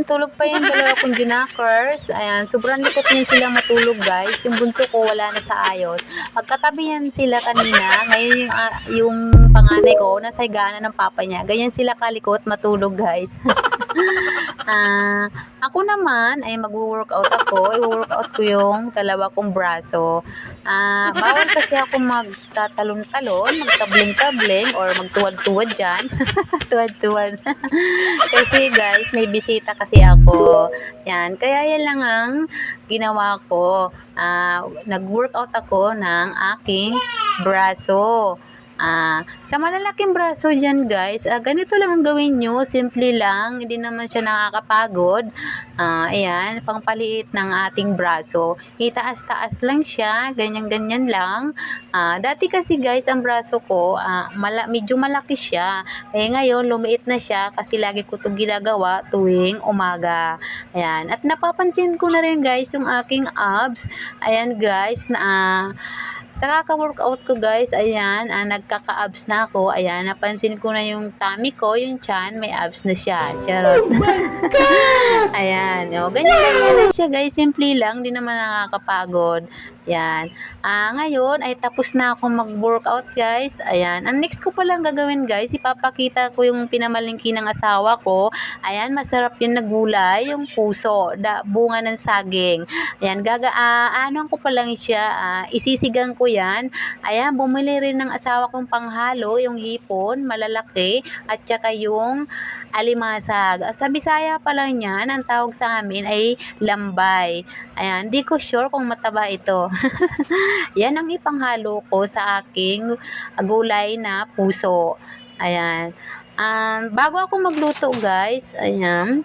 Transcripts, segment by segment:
tulog pa yung dalawa kong junakers. Ayan, sobrang likot niyan sila matulog guys. Yung bunso ko wala na sa ayos. Magkatabi yan sila kanina. Ngayon yung panganay ko, nasa higana ng papa niya. Ganyan sila kalikot matulog guys. Ako naman ay mag-workout ako. I-workout ko yung dalawa kong braso. Bawal kasi ako magtatalon-talon, magtabling-tabling, or magtuwad-tuwad dyan. Tuwad-tuwad. Kasi guys, may bisita kasi ako. Yan. Kaya yan lang ang ginawa ko. Nag-workout ako ng aking braso. Sa malalaking braso dyan guys, ganito lang ang gawin nyo, simple lang, hindi naman siya nakakapagod. Ayan, pangpaliit ng ating braso, itaas-taas lang siya, ganyan-ganyan lang. Dati kasi guys, ang braso ko, medyo malaki siya, ngayon lumiit na siya kasi lagi ko ito ginagawa tuwing umaga. Ayan, at napapansin ko na rin guys yung aking abs. Ayan guys, sa kaka-workout ko guys, ayan, nagkaka-abs na ako. Ayan, napansin ko na yung tummy ko, yung chan, may abs na siya. Charot. Oh my God! Ayan, ganyan-ganyan lang siya guys. Simple lang, di naman nakakapagod. Ayan. Ngayon ay tapos na ako mag-workout guys. Ayan. Ang next ko palang gagawin guys, ipapakita ko yung pinamalingki ng asawa ko. Ayan, masarap yun na gulay, yung puso, bunga ng saging. Ayan, ano ko pa lang siya, isisigang ko yan. Ayan, bumili rin ng asawa kong panghalo, yung hipon, malalaki, at saka yung alimasag. Sa Bisaya pa lang yan, ang tawag sa amin ay lambay. Ayan, di ko sure kung mataba ito. Yan ang ipanghalo ko sa aking gulay na puso. Ayan. Bago ako magluto guys, ayan,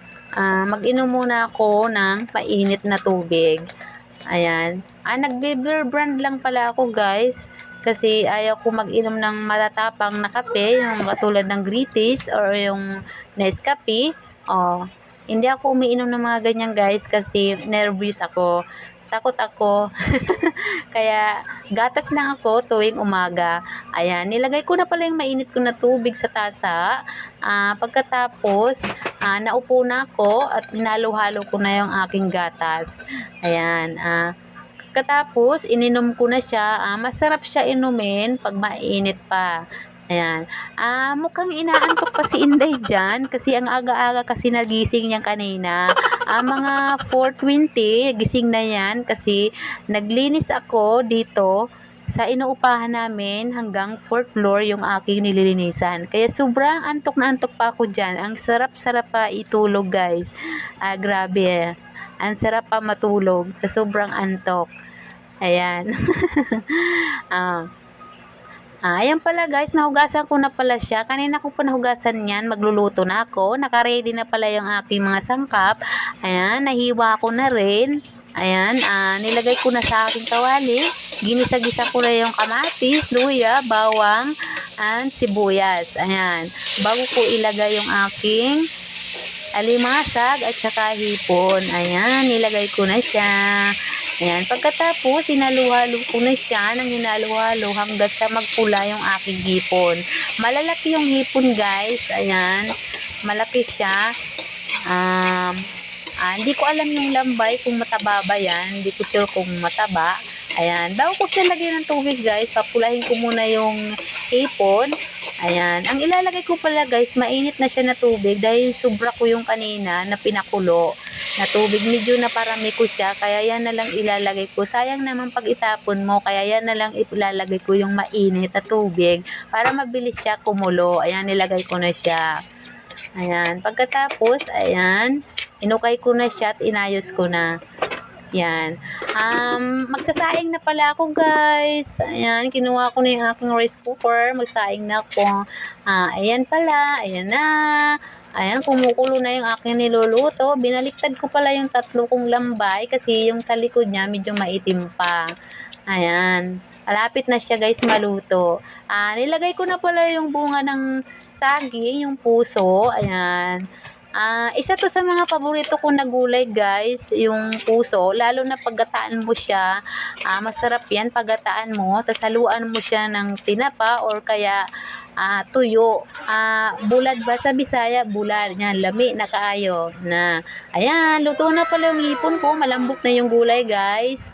mag-inom muna ako ng mainit na tubig. Ayan. Nagbe-beer brand lang pala ako guys. Kasi ayaw ko mag-inom ng matatapang na kape, yung katulad ng Gritis or yung Nescafe. Hindi ako umiinom ng mga ganyan guys kasi nervous ako. Takot ako. Kaya gatas lang ako tuwing umaga. Ayan, nilagay ko na pala yung mainit ko na tubig sa tasa. Pagkatapos, naupo na ako at hinalo-halo ko na yung aking gatas. Ayan, pagkatapos, ininom ko na siya. Masarap siya inumin pag mainit pa. Ayan. Mukhang inaantok pa si Inday dyan kasi ang aga-aga kasi nagising niyan kanina. Mga 4:20, gising na yan kasi naglinis ako dito sa inuupahan namin hanggang 4th floor yung aking nililinisan. Kaya sobrang antok na antok pa ako dyan. Ang sarap-sarap pa itulog guys. Grabe. Ang sarap pa matulog sa sobrang antok. Ayan. Ayan pala guys, nahugasan ko na pala siya. Kanina ko pa nahugasan yan, magluluto na ako. Nakaready na pala yung aking mga sangkap. Ayan, nahiwa ko na rin. Ayan, nilagay ko na sa aking kawali. Ginisa-gisa ko na yung kamatis, luya, bawang, and sibuyas. Ayan, bago ko ilagay yung aking alimasag at saka hipon. Ayan, nilagay ko na siya. Ayan, pagkatapos, hinaluhalo ko na siya ng hinaluhalo hanggat sa magpula yung aking hipon. Malalaki yung hipon guys. Ayan, malaki siya. Hindi ko alam yung lambay kung mataba ba yan. Hindi ko sure kung mataba. Ayan, bago ko siya lagyan ng tubig guys, papulahin ko muna yung hipon. Ayan, ang ilalagay ko pala guys, mainit na siya na tubig dahil sobra ko yung kanina na pinakulo na tubig. Medyo na parami ko siya, kaya yan na lang ilalagay ko. Sayang naman pag itapon mo, kaya yan na lang ilalagay ko yung mainit na tubig para mabilis siya kumulo. Ayan, nilagay ko na siya. Ayan, pagkatapos, ayan, inukay ko na siya at inayos ko na. Yan. Magsasaing na pala ako guys. Ayan, kinuha ko na yung aking rice cooker. Magsaing na ako. Ayan pala. Ayan na. Ayan, kumukulo na yung aking niluluto. Binaliktad ko pala yung tatlo kong lambay kasi yung sa likod niya medyo maitim pa. Ayan. Malapit na siya guys maluto. Nilagay ko na pala yung bunga ng saging, yung puso. Ayan. Isa to sa mga paborito ko na gulay guys, yung puso, lalo na paggataan mo siya. Masarap yan paggataan mo, tas haluan mo siya ng tinapa or kaya tuyo. Bulad ba sa Bisaya? Bulad. Yan, lami na kaayo na. Ayan, luto na pala yung hipon ko. Malambot na yung gulay, guys.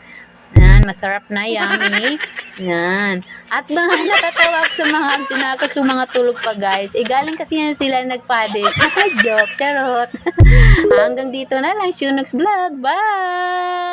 Yan, masarap na, yummy. Yan. At mga natatawag sa mga tinakot yung mga tulog pa, guys. Galing kasi yan sila nagpadit. Joke, charot. Hanggang dito na lang, Shunox Vlog. Bye!